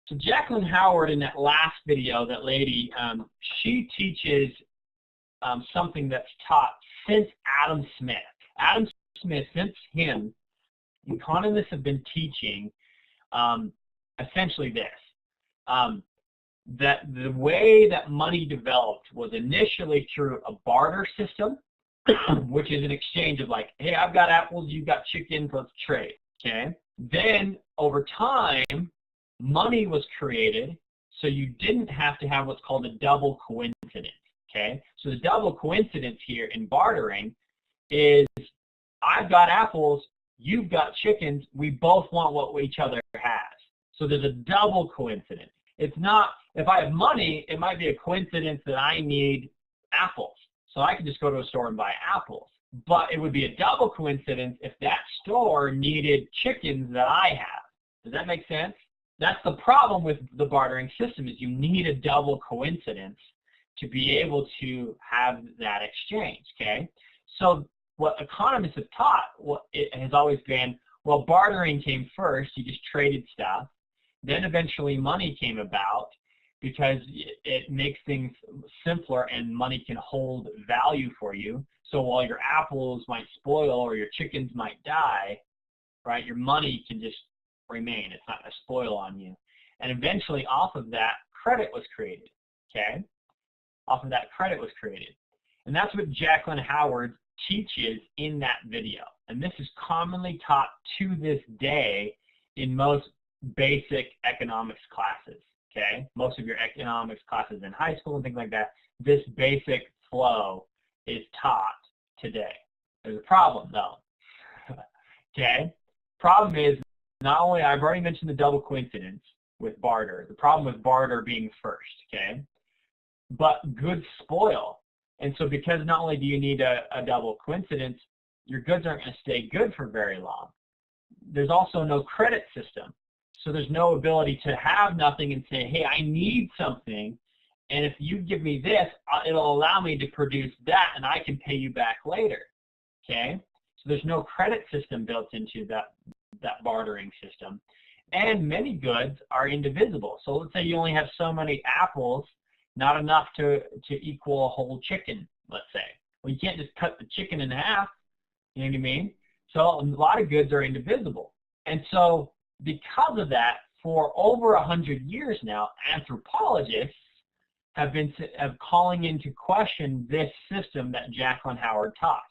So Jacqueline Howard, in that last video, that lady, she teaches something that's taught since Adam Smith. Adam Smith, since him, economists have been teaching essentially this, that the way that money developed was initially through a barter system, which is an exchange of like, hey, I've got apples, you've got chickens, let's trade, okay? Then over time, money was created, so you didn't have to have what's called a double coincidence, okay? So the double coincidence here in bartering is I've got apples, you've got chickens, we both want what each other has. So there's a double coincidence. It's not, if I have money, it might be a coincidence that I need apples. So I can just go to a store and buy apples. But it would be a double coincidence if that store needed chickens that I have. Does that make sense? That's the problem with the bartering system, is you need a double coincidence to be able to have that exchange, okay? So what economists have taught, what it has always been, well, bartering came first, you just traded stuff. Then eventually money came about because it makes things simpler and money can hold value for you. So while your apples might spoil or your chickens might die, right, your money can just remain. It's not going to spoil on you. And eventually off of that, credit was created, okay? Off of that, credit was created. And that's what Jacqueline Howard teaches in that video. And this is commonly taught to this day in most basic economics classes, okay? Most of your economics classes in high school and things like that, this basic flow is taught today. There's a problem though, okay? Problem is, not only, I've already mentioned the double coincidence with barter, the problem with barter being first, okay? But goods spoil. And so because not only do you need a double coincidence, your goods aren't going to stay good for very long. There's also no credit system. So there's no ability to have nothing and say, hey, I need something, and if you give me this, it'll allow me to produce that, and I can pay you back later, okay? So there's no credit system built into that bartering system. And many goods are indivisible. So let's say you only have so many apples, not enough to equal a whole chicken, let's say. Well, you can't just cut the chicken in half, you know what I mean? So a lot of goods are indivisible. And so because of that, for over 100 years now, anthropologists have been calling into question this system that Jacqueline Howard taught,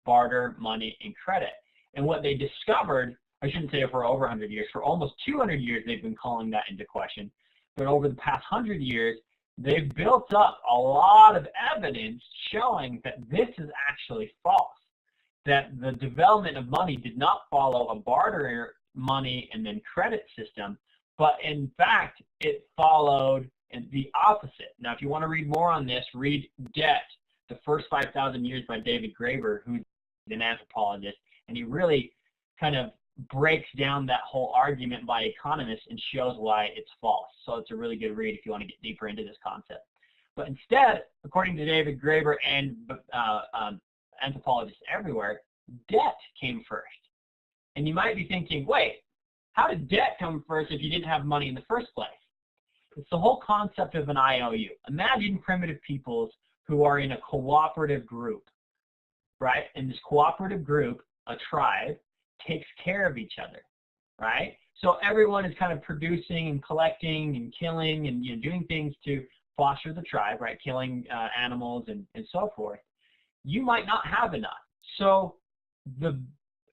barter, money, and credit. And what they discovered, I shouldn't say for over 100 years, for almost 200 years they've been calling that into question. But over the past 100 years, they've built up a lot of evidence showing that this is actually false, that the development of money did not follow a barter money and then credit system, but in fact it followed the opposite. Now if you want to read more on this, read Debt, the First 5,000 Years by David Graeber, who's an anthropologist, and he really kind of breaks down that whole argument by economists and shows why it's false. So it's a really good read if you want to get deeper into this concept. But instead, according to David Graeber and anthropologists everywhere, debt came first. And you might be thinking, wait, how did debt come first if you didn't have money in the first place? It's the whole concept of an IOU. Imagine primitive peoples who are in a cooperative group, right? In this cooperative group, a tribe takes care of each other, right? So everyone is kind of producing and collecting and killing and doing things to foster the tribe, right? Killing animals and so forth. You might not have enough. So the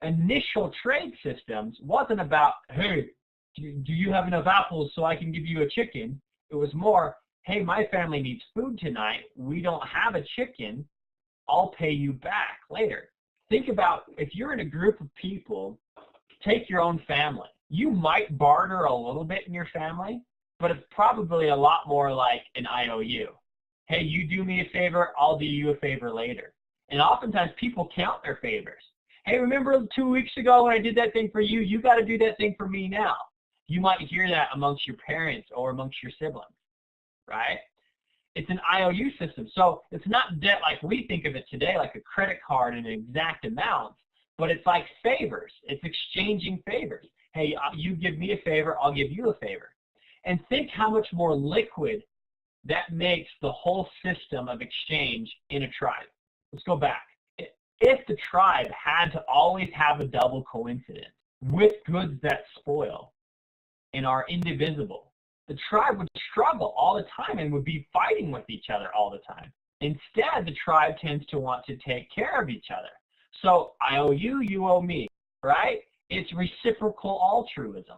initial trade systems wasn't about, hey, do you have enough apples so I can give you a chicken? It was more, hey, my family needs food tonight. We don't have a chicken. I'll pay you back later. Think about if you're in a group of people, take your own family. You might barter a little bit in your family, but it's probably a lot more like an IOU. Hey, you do me a favor, I'll do you a favor later. And oftentimes people count their favors. Hey, remember 2 weeks ago when I did that thing for you? You got to do that thing for me now. You might hear that amongst your parents or amongst your siblings, right? It's an IOU system. So it's not debt like we think of it today, like a credit card and an exact amount, but it's like favors. It's exchanging favors. Hey, you give me a favor, I'll give you a favor. And think how much more liquid that makes the whole system of exchange in a tribe. Let's go back. If the tribe had to always have a double coincidence with goods that spoil and are indivisible, the tribe would struggle all the time and would be fighting with each other all the time. Instead, the tribe tends to want to take care of each other. So I owe you, you owe me, right? It's reciprocal altruism.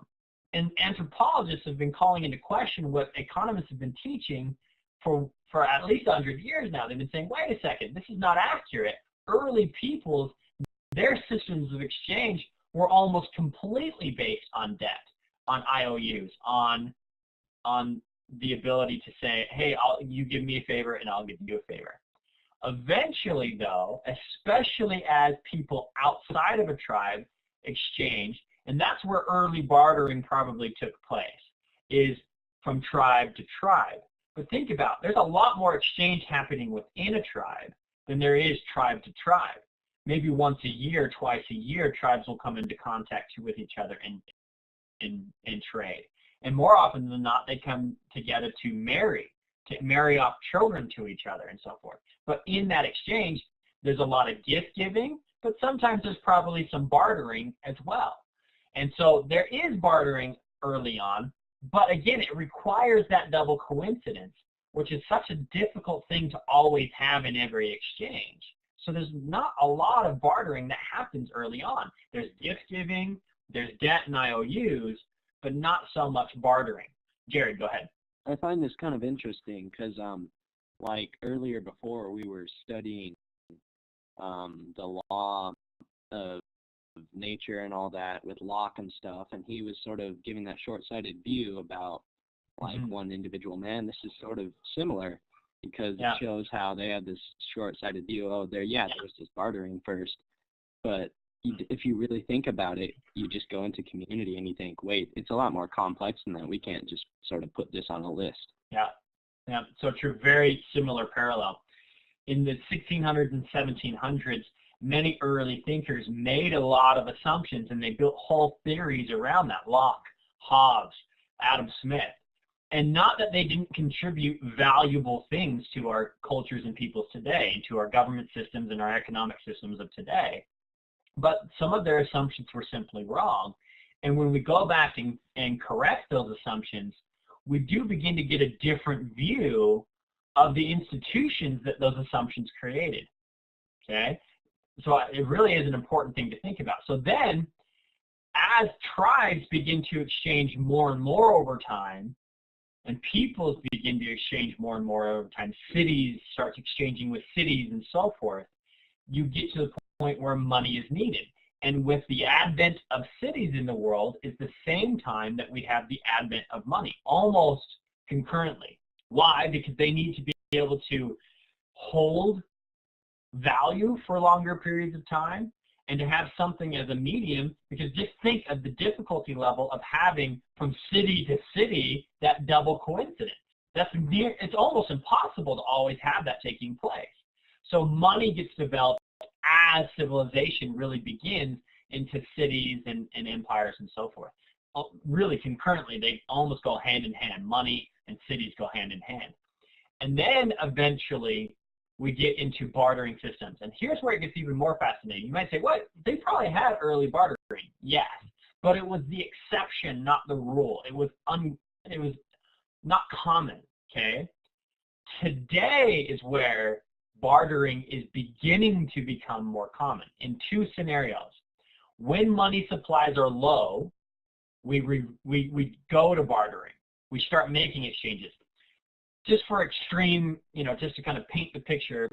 And anthropologists have been calling into question what economists have been teaching for at least 100 years now. They've been saying, wait a second, this is not accurate. Early peoples, their systems of exchange were almost completely based on debt, on IOUs, on the ability to say, hey, you give me a favor and I'll give you a favor. Eventually, though, especially as people outside of a tribe exchanged, and that's where early bartering probably took place, is from tribe to tribe. But think about it, there's a lot more exchange happening within a tribe than there is tribe to tribe. Maybe once a year, twice a year, tribes will come into contact with each other and trade. And more often than not, they come together to marry off children to each other and so forth. But in that exchange, there's a lot of gift giving, but sometimes there's probably some bartering as well. And so there is bartering early on, but again, it requires that double coincidence, which is such a difficult thing to always have in every exchange. So there's not a lot of bartering that happens early on. There's gift giving, there's debt and IOUs, but not so much bartering. Jared, go ahead. I find this kind of interesting because, like earlier before, we were studying the law of nature and all that with Locke and stuff, and he was sort of giving that short-sighted view about like one individual man. This is sort of similar because it shows how they have this short-sighted view. Oh, there's this bartering first, but if you really think about it, you just go into community and you think, wait, it's a lot more complex than that. We can't just sort of put this on a list. Yeah, so true. Very similar parallel. In the 1600s and 1700s, many early thinkers made a lot of assumptions, and they built whole theories around that. Locke, Hobbes, Adam Smith. And not that they didn't contribute valuable things to our cultures and peoples today, and to our government systems and our economic systems of today, but some of their assumptions were simply wrong. And when we go back and correct those assumptions, we do begin to get a different view of the institutions that those assumptions created. Okay? So it really is an important thing to think about. So then, as tribes begin to exchange more and more over time, and peoples begin to exchange more and more over time, cities start exchanging with cities and so forth, you get to the point where money is needed. And with the advent of cities in the world is the same time that we have the advent of money, almost concurrently. Why? Because they need to be able to hold value for longer periods of time and to have something as a medium, because just think of the difficulty level of having from city to city that double coincidence. It's almost impossible to always have that taking place. So money gets developed as civilization really begins into cities and empires and so forth. Really concurrently, they almost go hand in hand. Money and cities go hand in hand. And then eventually we get into bartering systems. And here's where it gets even more fascinating. You might say, what? They probably had early bartering. Yes, but it was the exception, not the rule. It was not common, okay? Today is where bartering is beginning to become more common in two scenarios. When money supplies are low, we go to bartering. We start making exchanges. Just for extreme, just to kind of paint the picture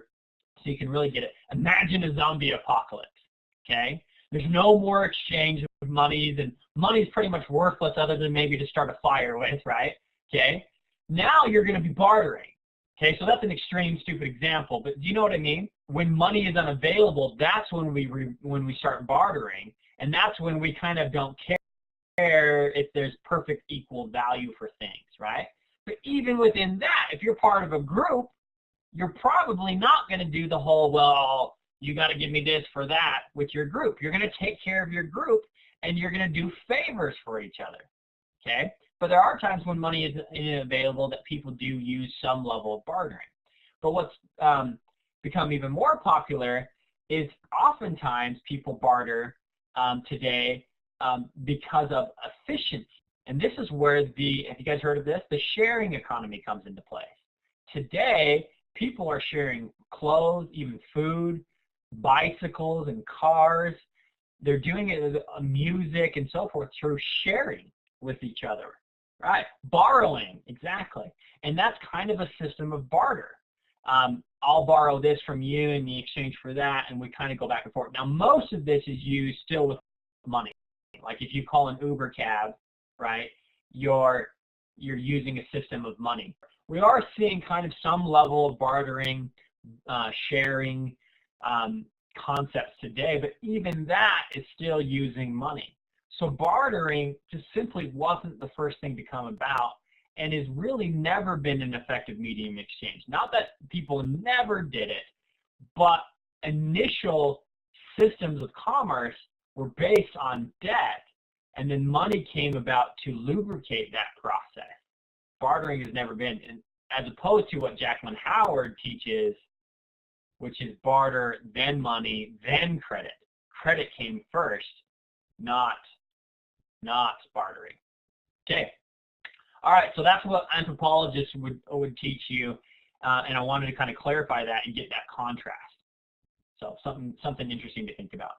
so you can really get it. Imagine a zombie apocalypse, okay? There's no more exchange of monies, and money's pretty much worthless other than maybe to start a fire with, right? Okay? Now you're going to be bartering. Okay, so that's an extreme, stupid example, but do you know what I mean? When money is unavailable, that's when we start bartering, and that's when we kind of don't care if there's perfect equal value for things, right? But even within that, if you're part of a group, you're probably not going to do the whole, well, you got to give me this for that with your group. You're going to take care of your group, and you're going to do favors for each other, okay? But there are times when money isn't available that people do use some level of bartering. But what's become even more popular is oftentimes people barter today because of efficiency. And this is where have you guys heard of this? The sharing economy comes into play. Today, people are sharing clothes, even food, bicycles and cars. They're doing it with music and so forth through sharing with each other, right? Borrowing, exactly. And that's kind of a system of barter. I'll borrow this from you in the exchange for that, and we kind of go back and forth. Now, most of this is used still with money. Like if you call an Uber cab, right, you're using a system of money. We are seeing kind of some level of bartering, sharing concepts today, but even that is still using money. So bartering just simply wasn't the first thing to come about, and has really never been an effective medium of exchange. Not that people never did it, but initial systems of commerce were based on debt, and then money came about to lubricate that process. Bartering has never been, and as opposed to what Jacqueline Howard teaches, which is barter, then money, then credit. Credit came first, not bartering. Okay. All right, so that's what anthropologists would teach you, and I wanted to kind of clarify that and get that contrast. So something interesting to think about.